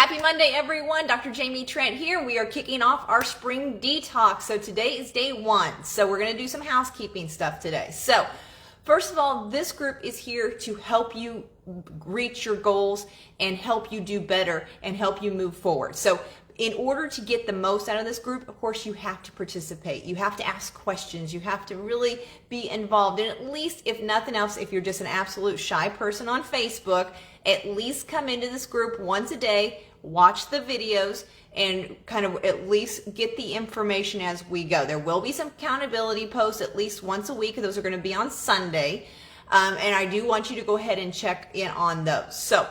Happy Monday, everyone. Dr. Jaime Trent here. We are kicking off our spring detox. So today is day 1. So we're going to do some housekeeping stuff today. So first of all, this group is here to help you reach your goals and help you do better and help you move forward. So in order to get the most out of this group, of course, you have to participate. You have to ask questions. You have to really be involved. And at least, if nothing else, if you're just an absolute shy person on Facebook, at least come into this group once a day, watch the videos, and kind of at least get the information as we go. There will be some accountability posts at least once a week. Those are going to be on Sunday. And I do want you to go ahead and check in on those. So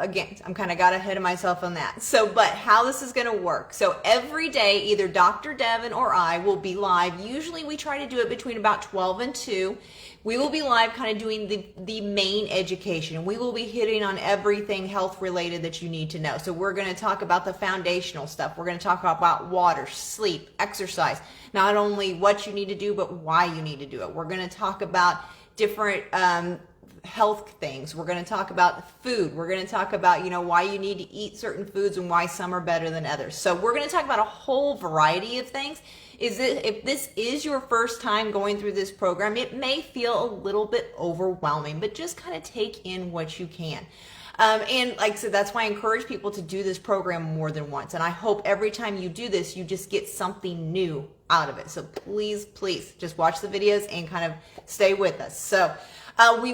again, I'm kind of got ahead of myself on that. So, but how this is going to work. So every day, either Dr. Devin or I will be live. Usually we try to do it between about 12 and 2. We will be live kind of doing the main education. We will be hitting on everything health related that you need to know. So we're going to talk about the foundational stuff. We're going to talk about water, sleep, exercise, not only what you need to do, but why you need to do it. We're going to talk about different health things. We're going to talk about food. We're going to talk about, why you need to eat certain foods and why some are better than others. So we're going to talk about a whole variety of things. If this is your first time going through this program, it may feel a little bit overwhelming, but just kind of take in what you can. And like I said, that's why I encourage people to do this program more than once. And I hope every time you do this, you just get something new out of it. So please, please just watch the videos and kind of stay with us. So we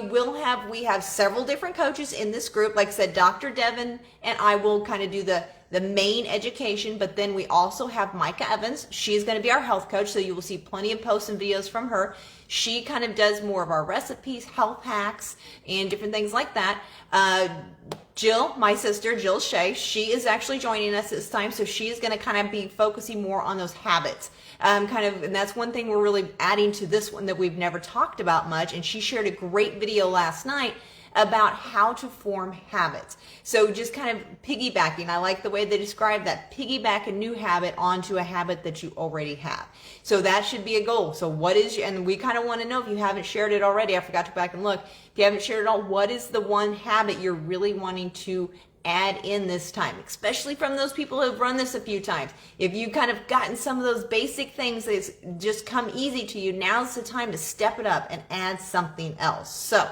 have several different coaches in this group. Like I said, Dr. Devin and I will kind of do the main education, but then we also have Micah Evans. She's going to be our health coach, so you will see plenty of posts and videos from her. She kind of does more of our recipes, health hacks, and different things like that. Jill, my sister, Jill Shea, she is actually joining us this time, so she is going to kind of be focusing more on those habits. And that's one thing we're really adding to this one that we've never talked about much, and she shared a great video last night about how to form habits. So just kind of piggybacking, I like the way they describe that, piggyback a new habit onto a habit that you already have. So that should be a goal. So and we kind of want to know, if you haven't shared it already, I forgot to go back and look, if you haven't shared it all, what is the one habit you're really wanting to add in this time, especially from those people who have run this a few times. If you kind of gotten some of those basic things that's just come easy to you, now's the time to step it up and add something else. So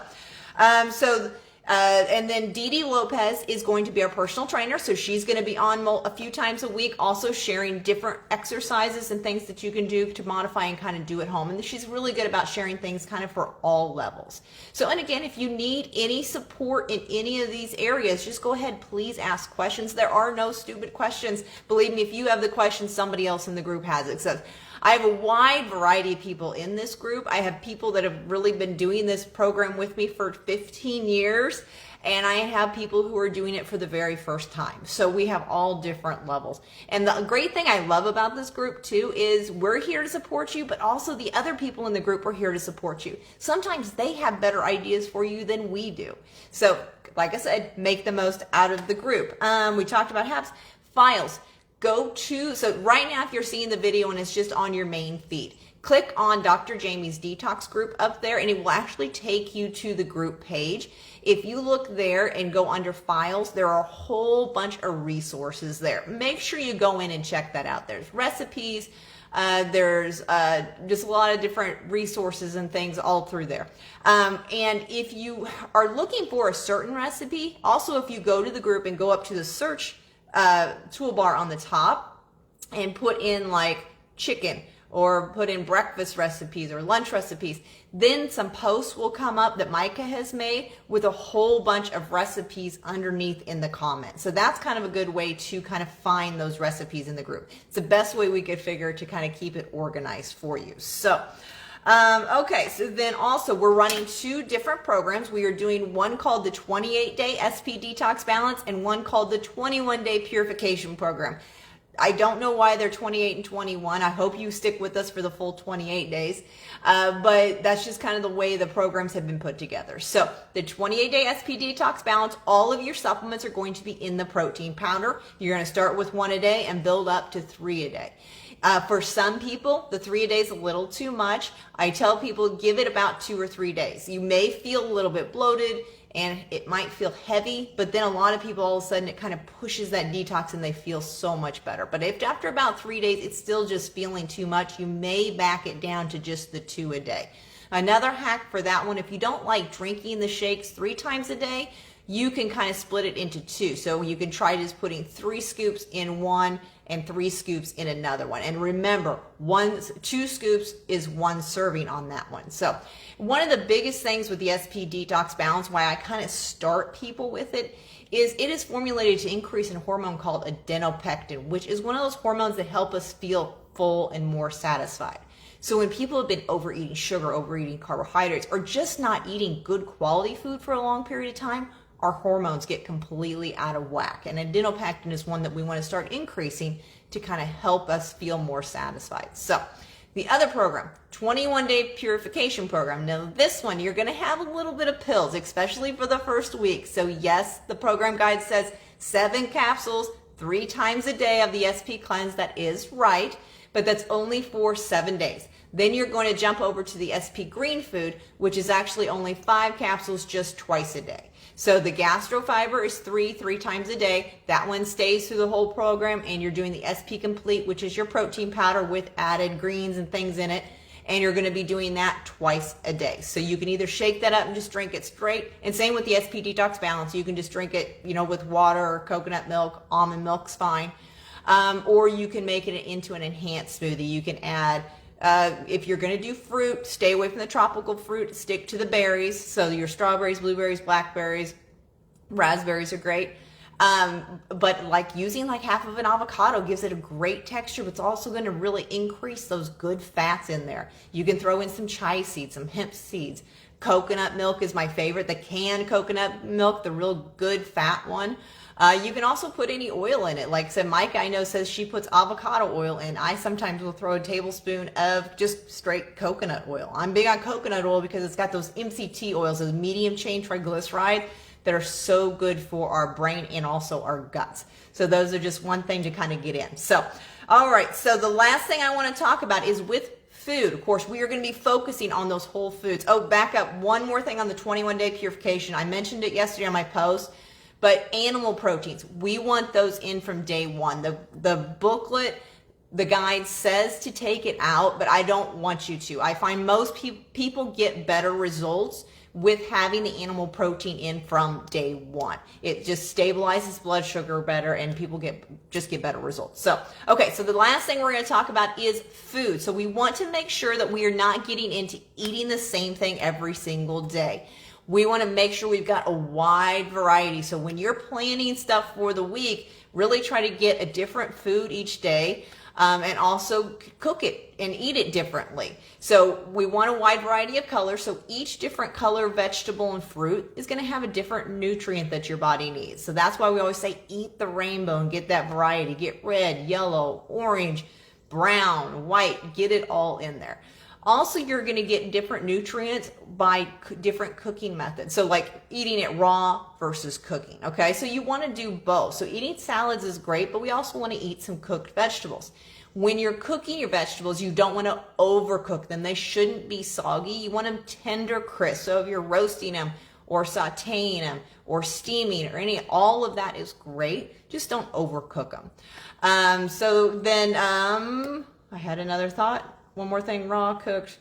and then Dee Dee Lopez is going to be our personal trainer. So she's going to be on a few times a week, also sharing different exercises and things that you can do to modify and kind of do at home. And she's really good about sharing things kind of for all levels. So, and again, if you need any support in any of these areas, just go ahead, please ask questions. There are no stupid questions. Believe me, if you have the question, somebody else in the group has it. So I have a wide variety of people in this group. I have people that have really been doing this program with me for 15 years, and I have people who are doing it for the very first time. So we have all different levels. And the great thing I love about this group too is we're here to support you, but also the other people in the group are here to support you. Sometimes they have better ideas for you than we do. So like I said, make the most out of the group. We talked about habits, files. So right now, if you're seeing the video and it's just on your main feed, click on Dr. Jaime's Detox group up there, and it will actually take you to the group page. If you look there and go under files, there are a whole bunch of resources there. Make sure you go in and check that out. There's recipes, there's just a lot of different resources and things all through there. And if you are looking for a certain recipe, also if you go to the group and go up to the search toolbar on the top and put in like chicken or put in breakfast recipes or lunch recipes, then some posts will come up that Micah has made with a whole bunch of recipes underneath in the comments. So that's kind of a good way to kind of find those recipes in the group. It's the best way we could figure to kind of keep it organized for you. So okay, so then also we're running 2 different programs. We are doing one called the 28-day SP Detox Balance and one called the 21-day Purification Program. I don't know why they're 28 and 21. I hope you stick with us for the full 28 days. But that's just kind of the way the programs have been put together. So the 28-day SP Detox Balance, all of your supplements are going to be in the protein powder. You're going to start with 1 a day and build up to 3 a day. For some people, the 3 a day is a little too much. I tell people give it about 2 or 3 days. You may feel a little bit bloated. and it might feel heavy, but then a lot of people all of a sudden it kind of pushes that detox and they feel so much better. But if after about 3 days it's still just feeling too much, you may back it down to just the 2 a day. Another hack for that one, if you don't like drinking the shakes 3 times a day, you can kind of split it into 2. So you can try just putting 3 scoops in one and 3 scoops in another one. And remember, 2 scoops is 1 serving on that one. So one of the biggest things with the SP Detox Balance, why I kind of start people with it, is it is formulated to increase a hormone called adenopectin, which is one of those hormones that help us feel full and more satisfied. So when people have been overeating sugar, overeating carbohydrates, or just not eating good quality food for a long period of time, our hormones get completely out of whack. And adenopectin is one that we want to start increasing to kind of help us feel more satisfied. So the other program, 21-day purification program. Now this one, you're going to have a little bit of pills, especially for the first week. So yes, the program guide says 7 capsules, 3 times a day of the SP cleanse. That is right, but that's only for 7 days. Then you're going to jump over to the SP green food, which is actually only 5 capsules just twice a day. So the gastrofiber is 3 times a day. That one stays through the whole program, and you're doing the SP complete, which is your protein powder with added greens and things in it. And you're going to be doing that twice a day. So you can either shake that up and just drink it straight. And same with the SP Detox Balance. You can just drink it, with water or coconut milk. Almond milk's fine. Or you can make it into an enhanced smoothie. You can add, if you're going to do fruit, stay away from the tropical fruit, stick to the berries. So your strawberries, blueberries, blackberries, raspberries are great. But like using like half of an avocado gives it a great texture, but it's also going to really increase those good fats in there. You can throw in some chia seeds, some hemp seeds. Coconut milk is my favorite, the canned coconut milk, the real good fat one. You can also put any oil in it. Like I said, Mike, I know, says she puts avocado oil in. I sometimes will throw a tablespoon of just straight coconut oil. I'm big on coconut oil because it's got those MCT oils, those medium chain triglycerides that are so good for our brain and also our guts. So those are just one thing to kind of get in. So, all right. So the last thing I want to talk about is with food. Of course, we are going to be focusing on those whole foods. Oh, back up. One more thing on the 21-day purification. I mentioned it yesterday on my post. But animal proteins, we want those in from day 1. The booklet, the guide says to take it out, but I don't want you to. I find most people get better results with having the animal protein in from day 1. It just stabilizes blood sugar better, and people get better results. So, okay, so the last thing we're going to talk about is food. So we want to make sure that we are not getting into eating the same thing every single day. We want to make sure we've got a wide variety. So when you're planning stuff for the week, really try to get a different food each day, and also cook it and eat it differently. So we want a wide variety of colors. So each different color, vegetable and fruit is going to have a different nutrient that your body needs. So that's why we always say eat the rainbow and get that variety. Get red, yellow, orange, brown, white, get it all in there. Also, you're going to get different nutrients by different cooking methods. So like eating it raw versus cooking. Okay, so you want to do both. So eating salads is great, but we also want to eat some cooked vegetables. When you're cooking your vegetables, you don't want to overcook them. They shouldn't be soggy. You want them tender, crisp. So if you're roasting them or sauteing them or steaming or all of that is great. Just don't overcook them. So then I had another thought. One more thing, raw, cooked.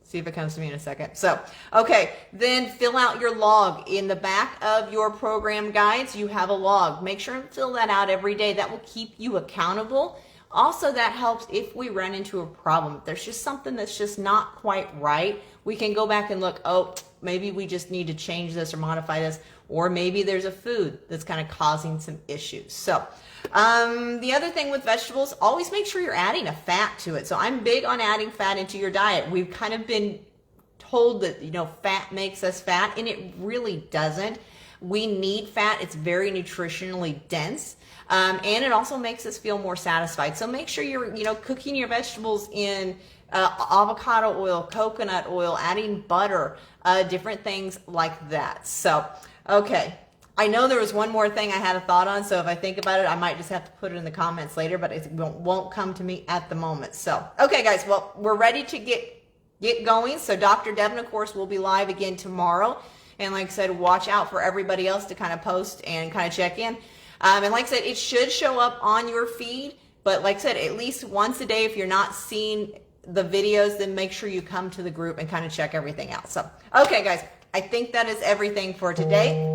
See if it comes to me in a second. So, okay, then fill out your log. In the back of your program guides, you have a log. Make sure and fill that out every day. That will keep you accountable. Also, that helps if we run into a problem. If there's just something that's just not quite right, we can go back and look, oh, maybe we just need to change this or modify this, or maybe there's a food that's kind of causing some issues. So, the other thing with vegetables, always make sure you're adding a fat to it. So I'm big on adding fat into your diet. We've kind of been told that, fat makes us fat, and it really doesn't. We need fat. It's very nutritionally dense. And it also makes us feel more satisfied. So make sure you're, cooking your vegetables in avocado oil, coconut oil, adding butter, different things like that. So, okay. I know there was one more thing I had a thought on, so if I think about it, I might just have to put it in the comments later, but it won't come to me at the moment. So, okay, guys, well, we're ready to get going. So Dr. Devin, of course, will be live again tomorrow. And like I said, watch out for everybody else to kind of post and kind of check in. And like I said, it should show up on your feed. But like I said, at least once a day, if you're not seeing the videos, then make sure you come to the group and kind of check everything out. So, okay, guys, I think that is everything for today.